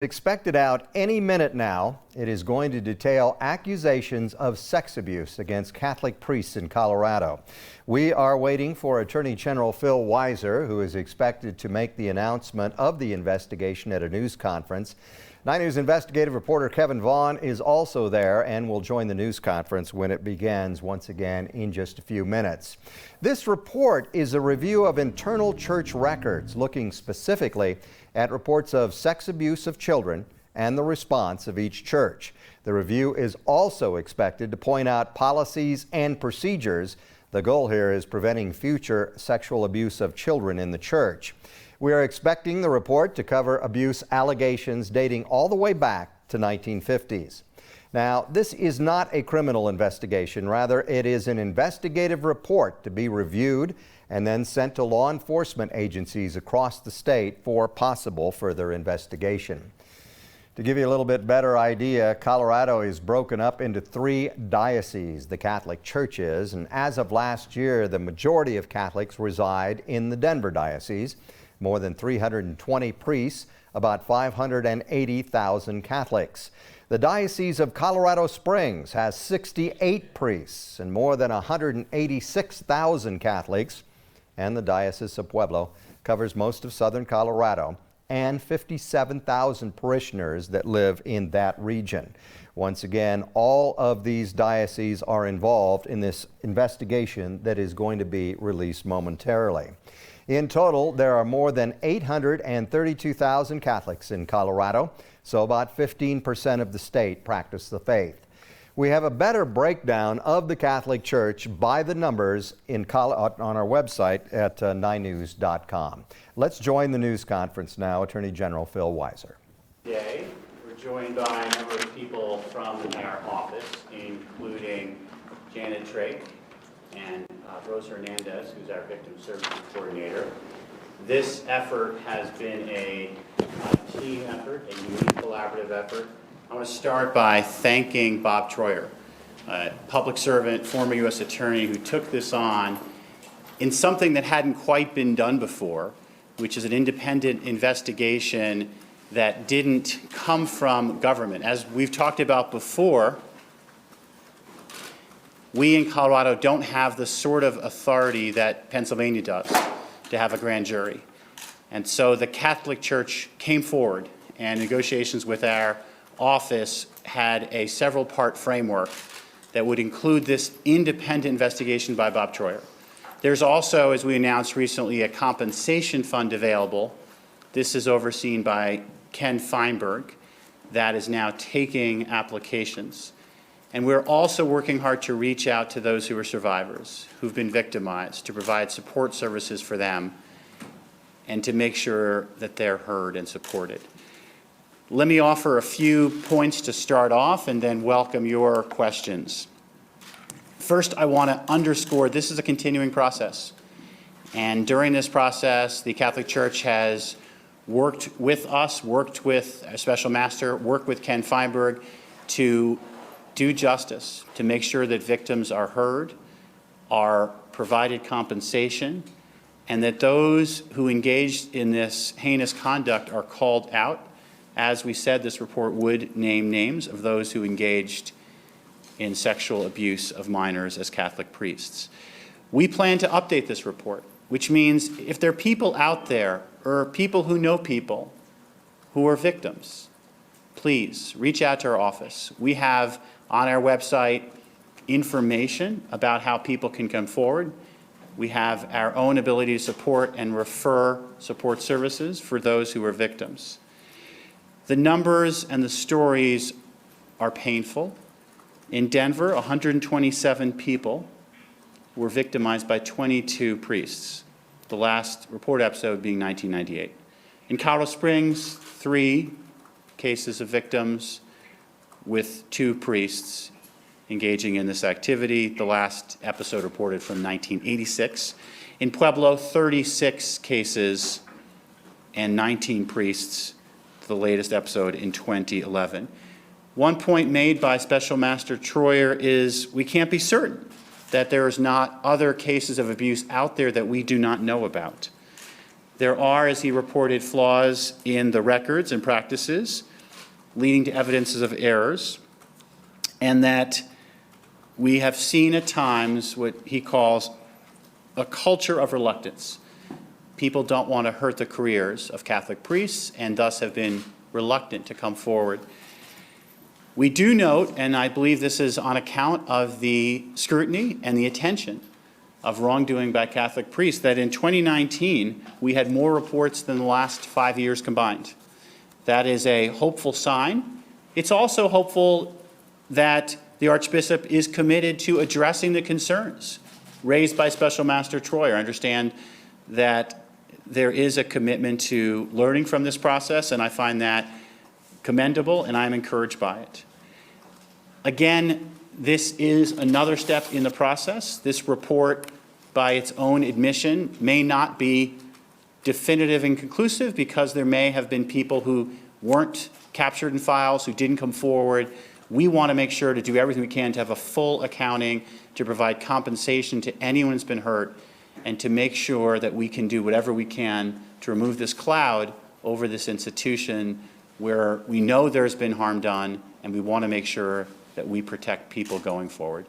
Expected out any minute now. It is going to detail accusations of sex abuse against Catholic priests in Colorado. We are waiting for Attorney General Phil Weiser, who is expected to make the announcement of the investigation at a news conference. 9 News investigative reporter Kevin Vaughn is also there and will join the news conference when it begins once again in just a few minutes. This report is a review of internal church records, looking specifically at reports of sex abuse of children and the response of each church. The review is also expected to point out policies and procedures. The goal here is preventing future sexual abuse of children in the church. We are expecting the report to cover abuse allegations dating all the way back to 1950s. Now, this is not a criminal investigation. Rather, it is an investigative report to be reviewed and then sent to law enforcement agencies across the state for possible further investigation. To give you a little bit better idea, Colorado is broken up into 3 dioceses, the Catholic Church is, and as of last year, the majority of Catholics reside in the Denver diocese. More than 320 priests, about 580,000 Catholics. The Diocese of Colorado Springs has 68 priests and more than 186,000 Catholics. And the Diocese of Pueblo covers most of southern Colorado and 57,000 parishioners that live in that region. Once again, all of these dioceses are involved in this investigation that is going to be released momentarily. In total, there are more than 832,000 Catholics in Colorado, so about 15% of the state practice the faith. We have a better breakdown of the Catholic Church by the numbers on our website at 9news.com. Let's join the news conference now. Attorney General Phil Weiser. Today, we're joined by a number of people from our office, including Janet Drake and Rose Hernandez, who's our Victim Services Coordinator. This effort has been a team effort, a unique collaborative effort. I want to start by thanking Bob Troyer, a public servant, former U.S. attorney who took this on in something that hadn't quite been done before, which is an independent investigation that didn't come from government. As we've talked about before, we in Colorado don't have the sort of authority that Pennsylvania does to have a grand jury. And so the Catholic Church came forward, and negotiations with our office had a several-part framework that would include this independent investigation by Bob Troyer. There's also, as we announced recently, a compensation fund available. This is overseen by Ken Feinberg that is now taking applications. And we're also working hard to reach out to those who are survivors, who've been victimized, to provide support services for them, and to make sure that they're heard and supported. Let me offer a few points to start off and then welcome your questions. First, I want to underscore this is a continuing process. And during this process, the Catholic Church has worked with us, worked with a special master, worked with Ken Feinberg to do justice, to make sure that victims are heard, are provided compensation, and that those who engaged in this heinous conduct are called out. As we said, this report would name names of those who engaged in sexual abuse of minors as Catholic priests. We plan to update this report, which means if there are people out there or people who know people who are victims, please reach out to our office. We have on our website information about how people can come forward. We have our own ability to support and refer support services for those who are victims. The numbers and the stories are painful. In Denver, 127 people were victimized by 22 priests, the last reported episode being 1998. In Colorado Springs, 3 cases of victims with 2 priests engaging in this activity, the last episode reported from 1986. In Pueblo, 36 cases and 19 priests, the latest episode in 2011. One point made by Special Master Troyer is we can't be certain that there is not other cases of abuse out there that we do not know about. There are, as he reported, flaws in the records and practices, leading to evidences of errors, and that we have seen at times what he calls a culture of reluctance. People don't want to hurt the careers of Catholic priests and thus have been reluctant to come forward. We do note, and I believe this is on account of the scrutiny and the attention of wrongdoing by Catholic priests, that in 2019 we had more reports than the last 5 years combined. That is a hopeful sign. It's also hopeful that the Archbishop is committed to addressing the concerns raised by Special Master Troyer. I understand that there is a commitment to learning from this process, and I find that commendable, and I'm encouraged by it. Again, this is another step in the process. This report, by its own admission, may not be definitive and conclusive because there may have been people who weren't captured in files, who didn't come forward. We want to make sure to do everything we can to have a full accounting, to provide compensation to anyone who's been hurt, and to make sure that we can do whatever we can to remove this cloud over this institution where we know there's been harm done, and we want to make sure that we protect people going forward.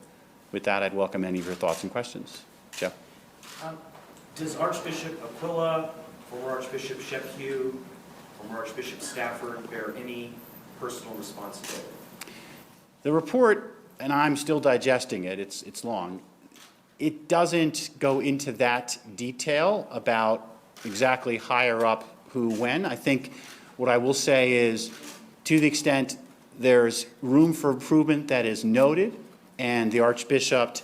With that, I'd welcome any of your thoughts and questions. Jeff? Does Archbishop Aquila, former Archbishop Shephew, former Archbishop Stafford bear any personal responsibility? The report, and I'm still digesting it, it's long, it doesn't go into that detail about exactly higher up who when. I think what I will say is, to the extent there's room for improvement that is noted and the Archbishop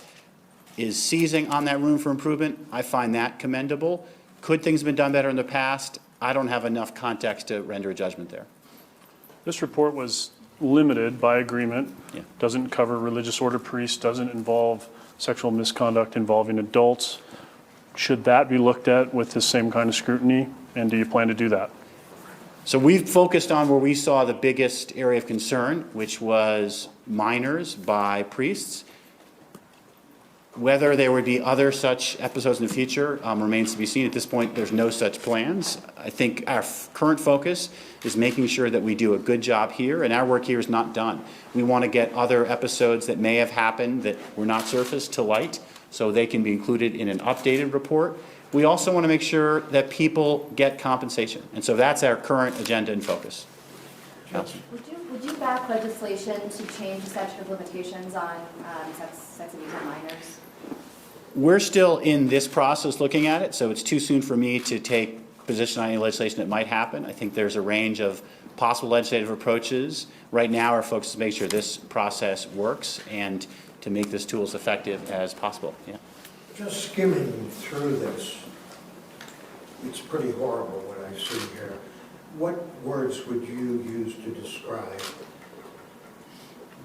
is seizing on that room for improvement, I find that commendable. Could things have been done better in the past? I don't have enough context to render a judgment there. This report was limited by agreement. Yeah. Doesn't cover religious order priests, doesn't involve sexual misconduct involving adults. Should that be looked at with the same kind of scrutiny, and do you plan to do that? So we've focused on where we saw the biggest area of concern, which was minors by priests. Whether there would be other such episodes in the future remains to be seen. At this point, there's no such plans. I think our current focus is making sure that we do a good job here, and our work here is not done. We want to get other episodes that may have happened that were not surfaced to light so they can be included in an updated report. We also want to make sure that people get compensation, and so that's our current agenda and focus. Would you back legislation to change the statute of limitations on sex abuse on minors? We're still in this process looking at it, so it's too soon for me to take position on any legislation that might happen. I think there's a range of possible legislative approaches. Right now, our focus is to make sure this process works and to make this tool as effective as possible. Yeah. Just skimming through this, it's pretty horrible what I see here. What words would you use to describe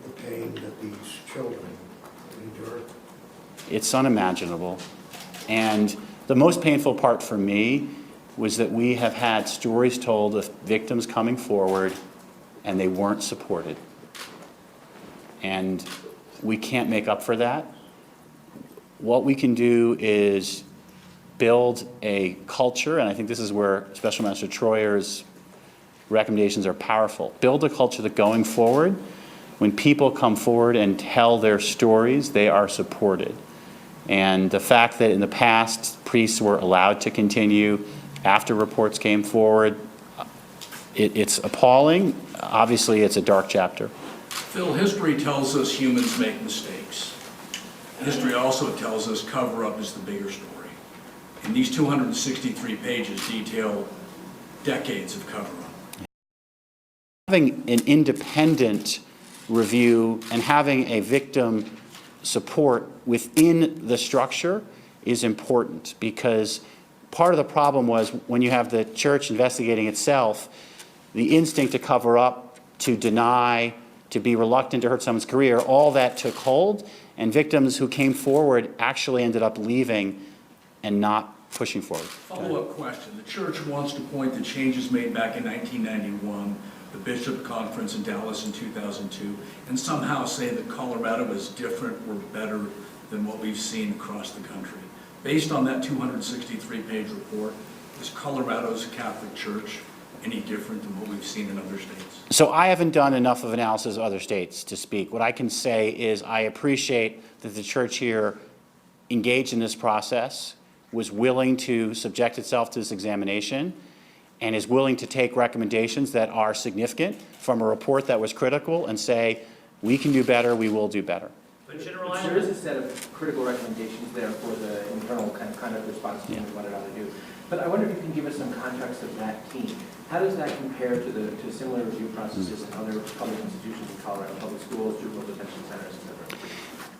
the pain that these children endure? It's unimaginable. And the most painful part for me was that we have had stories told of victims coming forward and they weren't supported. And we can't make up for that. What we can do is build a culture, and I think this is where Special Master Troyer's recommendations are powerful. Build a culture that going forward, when people come forward and tell their stories, they are supported. And the fact that in the past priests were allowed to continue after reports came forward, it's appalling. Obviously, it's a dark chapter. Phil, history tells us humans make mistakes. History also tells us cover-up is the bigger story. And these 263 pages detail decades of cover-up. Having an independent review and having a victim support within the structure is important, because part of the problem was when you have the church investigating itself, the instinct to cover up, to deny, to be reluctant to hurt someone's career, all that took hold, and victims who came forward actually ended up leaving and not pushing forward. Follow-up question. The church wants to point to changes made back in 1991, the Bishop Conference in Dallas in 2002, and somehow say that Colorado is different or better than what we've seen across the country. Based on that 263-page report, is Colorado's Catholic Church any different than what we've seen in other states? So I haven't done enough of analysis of other states to speak. What I can say is I appreciate that the church here engaged in this process, was willing to subject itself to this examination, and is willing to take recommendations that are significant from a report that was critical and say, we can do better, we will do better. But General, There is a set of critical recommendations there for the internal kind of conduct response team and what it ought to do. But I wonder if you can give us some context of that team. How does that compare to similar review processes in other public institutions in Colorado, public schools, juvenile detention centers, et cetera?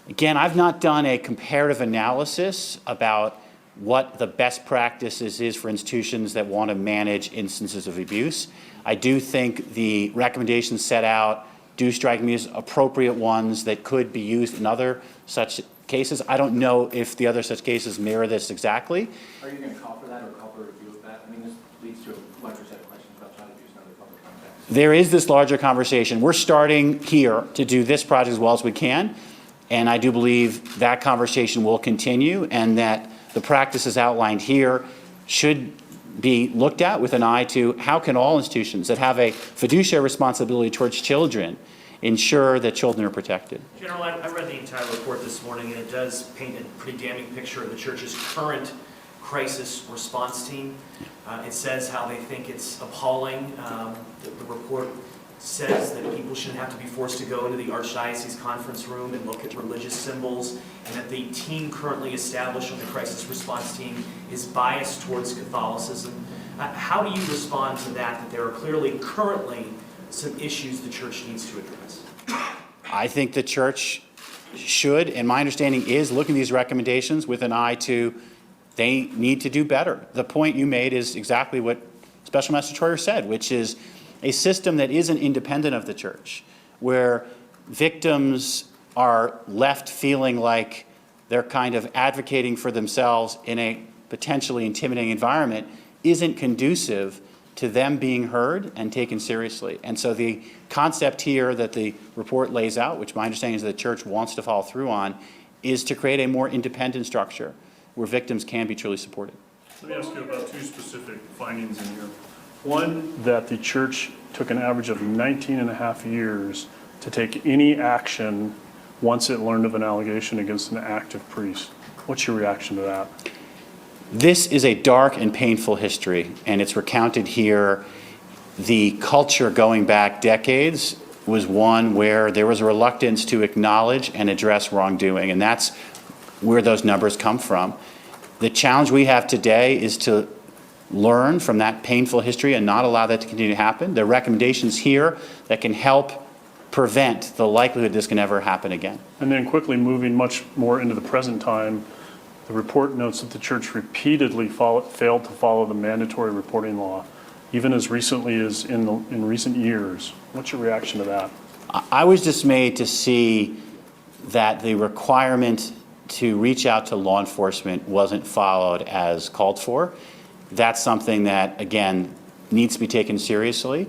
Again, I've not done a comparative analysis about what the best practices is for institutions that want to manage instances of abuse. I do think the recommendations set out do strike me as appropriate ones that could be used in other such cases. I don't know if the other such cases mirror this exactly. Are you going to call for that or call for a review of that? I mean, this leads to a larger set of questions about child abuse in other public contexts. There is this larger conversation. We're starting here to do this project as well as we can, and I do believe that conversation will continue and that the practices outlined here should be looked at with an eye to how can all institutions that have a fiduciary responsibility towards children ensure that children are protected. General, I read the entire report this morning, and it does paint a pretty damning picture of the church's current crisis response team. It says how they think it's appalling. The report says that people shouldn't have to be forced to go into the Archdiocese conference room and look at religious symbols, and that the team currently established on the crisis response team is biased towards Catholicism. How do you respond to that there are clearly currently some issues the church needs to address? I think the church should, and my understanding is, looking at these recommendations with an eye to they need to do better. The point you made is exactly what Special Master Troyer said, which is a system that isn't independent of the church, where victims are left feeling like they're kind of advocating for themselves in a potentially intimidating environment, isn't conducive to them being heard and taken seriously. And so the concept here that the report lays out, which my understanding is that the church wants to follow through on, is to create a more independent structure where victims can be truly supported. Let me ask you about two specific findings in here. One, that the church took an average of 19 and a half years to take any action once it learned of an allegation against an active priest. What's your reaction to that? This is a dark and painful history, and it's recounted here. The culture going back decades was one where there was a reluctance to acknowledge and address wrongdoing, and that's where those numbers come from. The challenge we have today is to learn from that painful history and not allow that to continue to happen. There are recommendations here that can help prevent the likelihood this can ever happen again. And then quickly moving much more into the present time, the report notes that the church repeatedly failed to follow the mandatory reporting law, even as recently as in recent years. What's your reaction to that? I was dismayed to see that the requirement to reach out to law enforcement wasn't followed as called for. That's something that, again, needs to be taken seriously.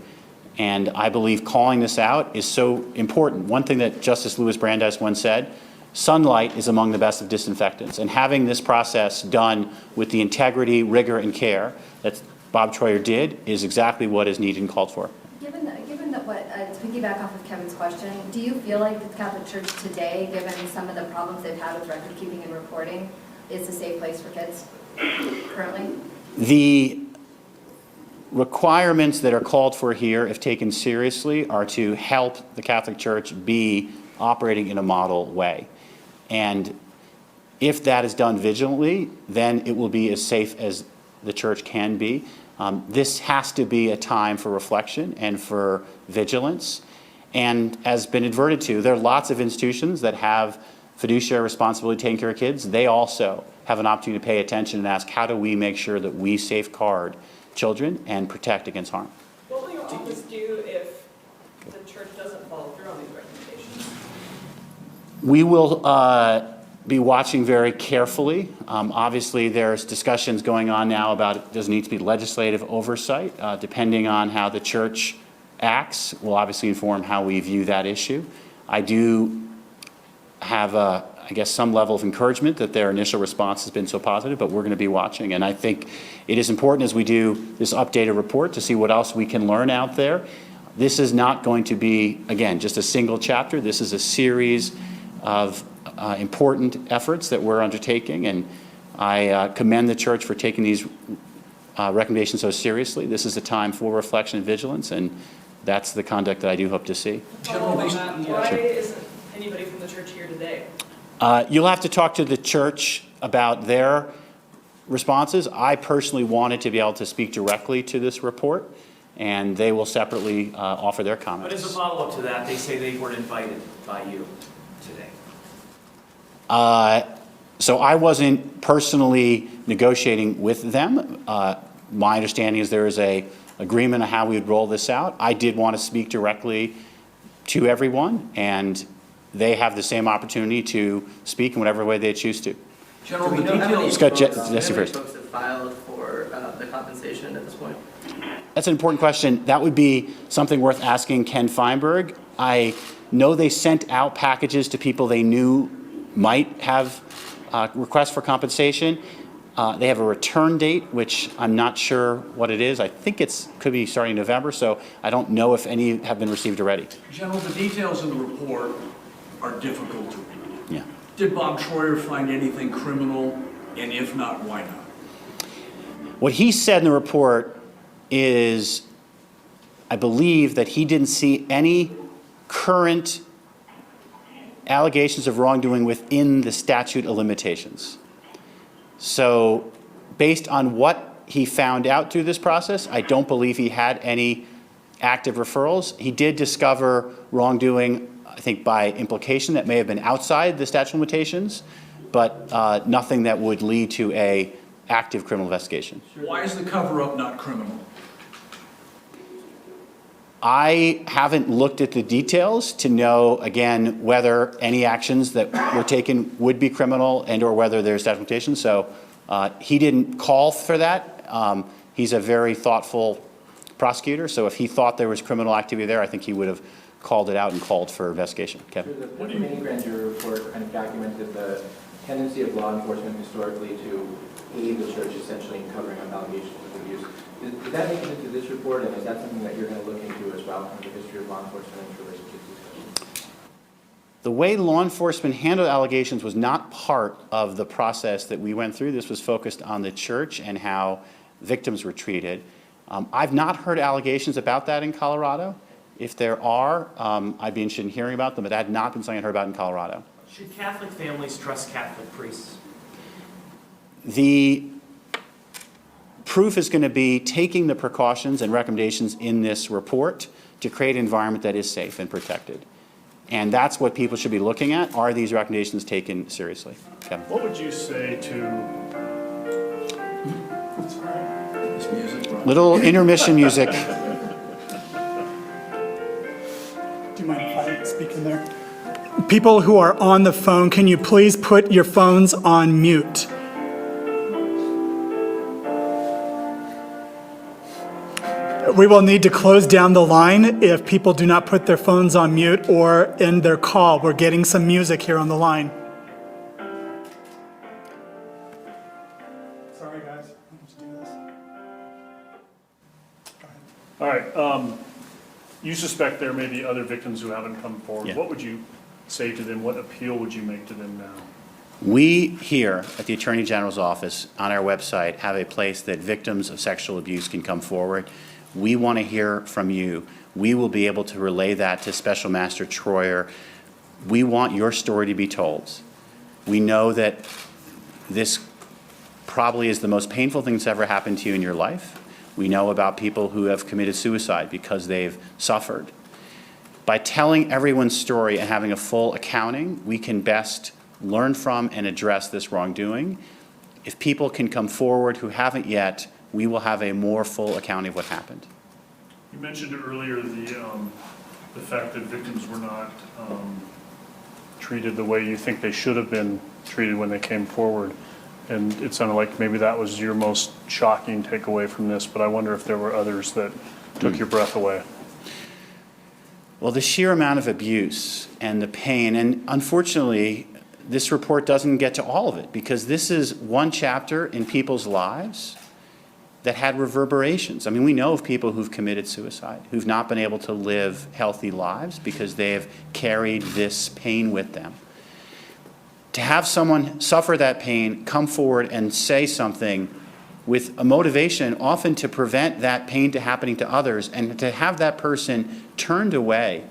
And I believe calling this out is so important. One thing that Justice Louis Brandeis once said, sunlight is among the best of disinfectants. And having this process done with the integrity, rigor, and care that Bob Troyer did is exactly what is needed and called for. Given that to piggyback off of Kevin's question, do you feel like the Catholic Church today, given some of the problems they've had with record keeping and reporting, is a safe place for kids currently? The requirements that are called for here, if taken seriously, are to help the Catholic Church be operating in a model way. And if that is done vigilantly, then it will be as safe as the church can be. This has to be a time for reflection and for vigilance. And as been adverted to, there are lots of institutions that have fiduciary responsibility taking care of kids. They also have an opportunity to pay attention and ask, how do we make sure that we safeguard children and protect against harm? What will your office do if the church doesn't follow through on these recommendations? We will be watching very carefully. Obviously, there's discussions going on now about does it need to be legislative oversight. Depending on how the church acts, will obviously inform how we view that issue. I do have, I guess, some level of encouragement that their initial response has been so positive, but we're going to be watching. And I think it is important as we do this updated report to see what else we can learn out there. This is not going to be, again, just a single chapter. This is a series of important efforts that we're undertaking, and I commend the church for taking these recommendations so seriously. This is a time for reflection and vigilance, and that's the conduct that I do hope to see. Follow on that. Why isn't anybody from the church here today? You'll have to talk to the church about their responses. I personally wanted to be able to speak directly to this report, and they will separately offer their comments. But as a follow-up to that, they say they weren't invited by you today. So I wasn't personally negotiating with them. My understanding is there is an agreement on how we would roll this out. I did want to speak directly to everyone, and they have the same opportunity to speak in whatever way they choose to. General, Do the we know how many details. Scott, folks- Jesse how many first. folks have filed for the compensation at this point? That's an important question. That would be something worth asking Ken Feinberg. I know they sent out packages to people they knew might have requests for compensation. They have a return date, which I'm not sure what it is. I think could be starting in November, so I don't know if any have been received already. General, the details in the report are difficult to read. Yeah. Did Bob Troyer find anything criminal? And if not, why not? What he said in the report is, I believe that he didn't see any current allegations of wrongdoing within the statute of limitations. So based on what he found out through this process, I don't believe he had any active referrals. He did discover wrongdoing, I think by implication, that may have been outside the statute of limitations, but nothing that would lead to a active criminal investigation. Why is the cover-up not criminal? I haven't looked at the details to know, again, whether any actions that were taken would be criminal and or whether there's statute of limitations. So he didn't call for that. He's a very thoughtful prosecutor. So if he thought there was criminal activity there, I think he would have called it out and called for investigation. Kevin? The Pennsylvania grand jury report kind of documented the tendency of law enforcement historically to aid the church essentially in covering up allegations of abuse. Did that make it into this report, and is that something that you're going to look into as well, kind of the history of law enforcement in relation to these discussions? The way law enforcement handled allegations was not part of the process that we went through. This was focused on the church and how victims were treated. I've not heard allegations about that in Colorado. If there are, I'd be interested in hearing about them, but that had not been something I heard about in Colorado. Should Catholic families trust Catholic priests? The proof is going to be taking the precautions and recommendations in this report to create an environment that is safe and protected. And that's what people should be looking at. Are these recommendations taken seriously? Kevin? What would you say to, This music, Brian. Little intermission music. Do you mind if I speak in there? People who are on the phone, can you please put your phones on mute? We will need to close down the line if people do not put their phones on mute or end their call. We're getting some music here on the line. Sorry, guys. I'll just do this. Go ahead. all right, you suspect there may be other victims who haven't come forward. Yeah. What would you say to them? What appeal would you make to them now? We here at the Attorney General's office on our website have a place that victims of sexual abuse can come forward. We want to hear from you. We will be able to relay that to Special Master Troyer. We want your story to be told. We know that this probably is the most painful thing that's ever happened to you in your life. We know about people who have committed suicide because they've suffered. By telling everyone's story and having a full accounting, we can best learn from and address this wrongdoing. If people can come forward who haven't yet, we will have a more full accounting of what happened. You mentioned earlier the fact that victims were not treated the way you think they should have been treated when they came forward. And it sounded like maybe that was your most shocking takeaway from this, but I wonder if there were others that took your breath away. Well, the sheer amount of abuse and the pain, and unfortunately, this report doesn't get to all of it because this is one chapter in people's lives. that had reverberations. I mean, we know of people who've committed suicide, who've not been able to live healthy lives because they have carried this pain with them. To have someone suffer that pain, come forward and say something with a motivation often to prevent that pain to happening to others, and to have that person turned away,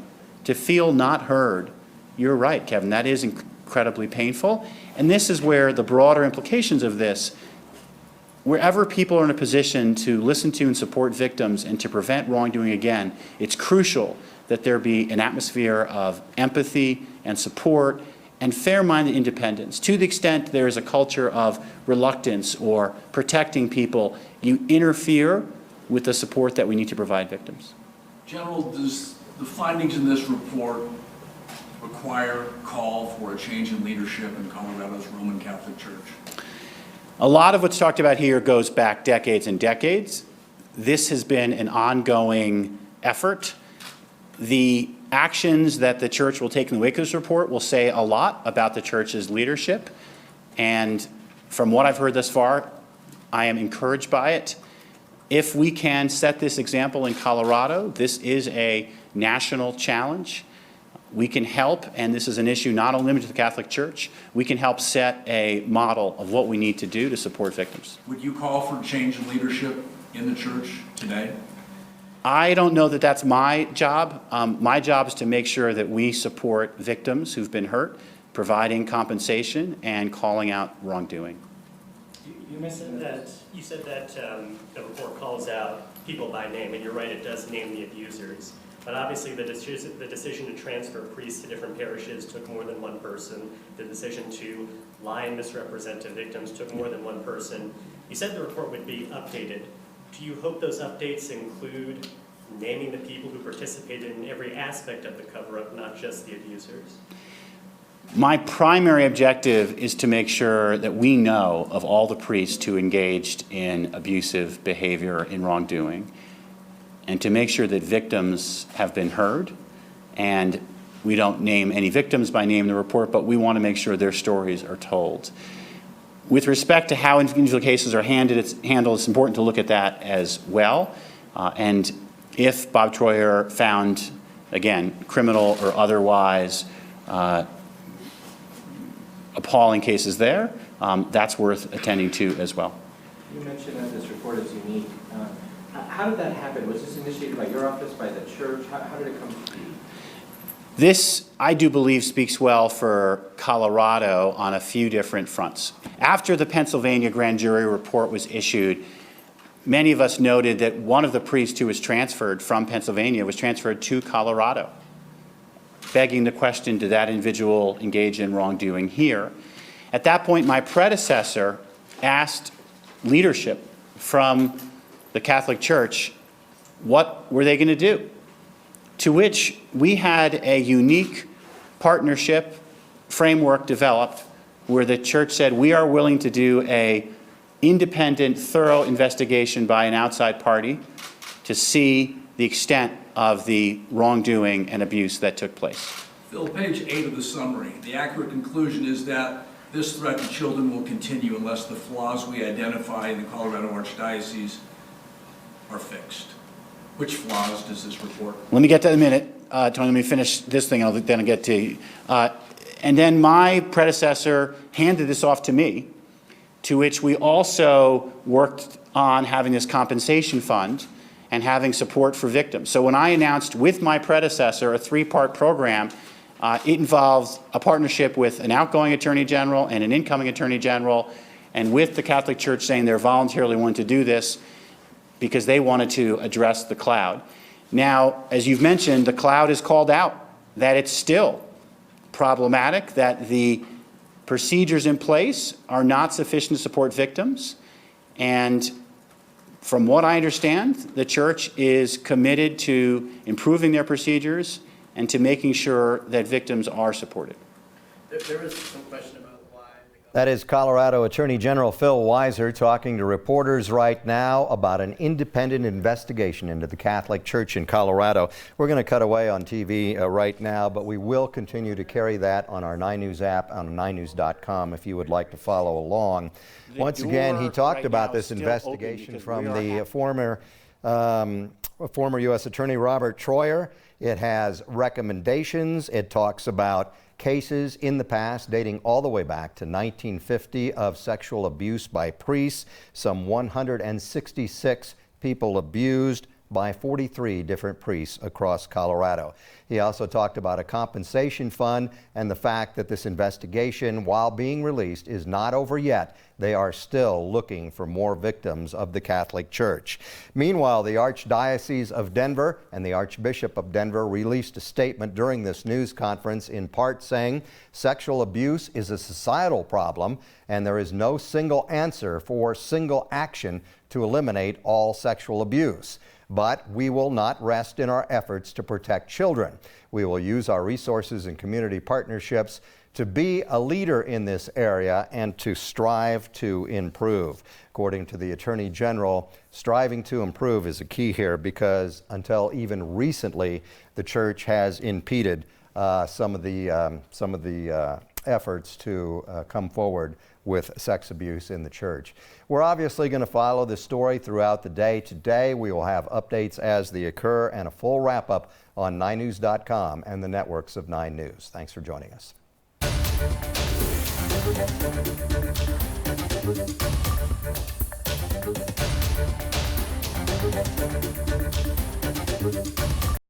to feel not heard, you're right, Kevin, that is incredibly painful. And this is where the broader implications of this, wherever people are in a position to listen to and support victims and to prevent wrongdoing again, it's crucial that there be an atmosphere of empathy and support and fair-minded independence. To the extent there is a culture of reluctance or protecting people, you interfere with the support that we need to provide victims. General, does the findings in this report require call for a change in leadership in Colorado's Roman Catholic Church? A lot of what's talked about here goes back decades and decades. This has been an ongoing effort. The actions that the church will take in the wake of this report will say a lot about the church's leadership. And from what I've heard thus far, I am encouraged by it. If we can set this example in Colorado, this is a national challenge. We can help, and this is an issue not only limited to the Catholic Church, we can help set a model of what we need to do to support victims. Would you call for change in leadership in the church today? I don't know that that's my job. My job is to make sure that we support victims who've been hurt, providing compensation and calling out wrongdoing. You said that the report calls out people by name, and you're right, it does name the abusers. But obviously the decision to transfer priests to different parishes took more than one person. The decision to lie and misrepresent to victims took more than one person. You said the report would be updated. Do you hope those updates include naming the people who participated in every aspect of the cover-up, not just the abusers? My primary objective is to make sure that we know of all the priests who engaged in abusive behavior in wrongdoing, and to make sure that victims have been heard. And we don't name any victims by name in the report, but we want to make sure their stories are told. With respect to how individual cases are handled, it's important to look at that as well. And if Bob Troyer found, again, criminal or otherwise appalling cases there, that's worth attending to as well. You mentioned that this report is unique. How did that happen? Was this initiated by your office, by the church? How did it come to be? This, I do believe, speaks well for Colorado on a few different fronts. After the Pennsylvania grand jury report was issued, many of us noted that one of the priests who was transferred from Pennsylvania was transferred to Colorado, begging the question, did that individual engage in wrongdoing here? At that point, my predecessor asked leadership from the Catholic Church, what were they going to do? To which we had a unique partnership framework developed where the church said, we are willing to do an independent, thorough investigation by an outside party to see the extent of the wrongdoing and abuse that took place. Phil, page 8 of the summary. The accurate conclusion is that this threat to children will continue unless the flaws we identify in the Colorado Archdiocese are fixed. Which flaws does this report? Let me get to that in a minute. Tony, let me finish this thing, and then I'll get to you. And then my predecessor handed this off to me, to which we also worked on having this compensation fund and having support for victims. So when I announced with my predecessor a 3-part program, it involves a partnership with an outgoing Attorney General and an incoming Attorney General, and with the Catholic Church saying they're voluntarily willing to do this because they wanted to address the cloud. Now, as you've mentioned, the cloud is called out, that it's still problematic, that the procedures in place are not sufficient to support victims. And from what I understand, the church is committed to improving their procedures and to making sure that victims are supported. There was some question about why That is Colorado Attorney General Phil Weiser talking to reporters right now about an independent investigation into the Catholic Church in Colorado. We're going to cut away on TV right now, but we will continue to carry that on our 9 News app on 9news.com if you would like to follow along. Once again, he talked about this investigation from the former U.S. Attorney Robert Troyer. It has recommendations. It talks about cases in the past dating all the way back to 1950 of sexual abuse by priests, some 166 people abused by 43 different priests across Colorado. He also talked about a compensation fund and the fact that this investigation, while being released, is not over yet. They are still looking for more victims of the Catholic Church. Meanwhile, the Archdiocese of Denver and the Archbishop of Denver released a statement during this news conference, in part saying sexual abuse is a societal problem and there is no single answer for single action to eliminate all sexual abuse. But we will not rest in our efforts to protect children. We will use our resources and community partnerships to be a leader in this area and to strive to improve. According to the Attorney General, striving to improve is a key here because until even recently, the church has impeded some of the efforts to come forward with sex abuse in the church. We're obviously going to follow this story throughout the day. Today we will have updates as they occur and a full wrap-up on 9news.com and the networks of 9 News. Thanks for joining us.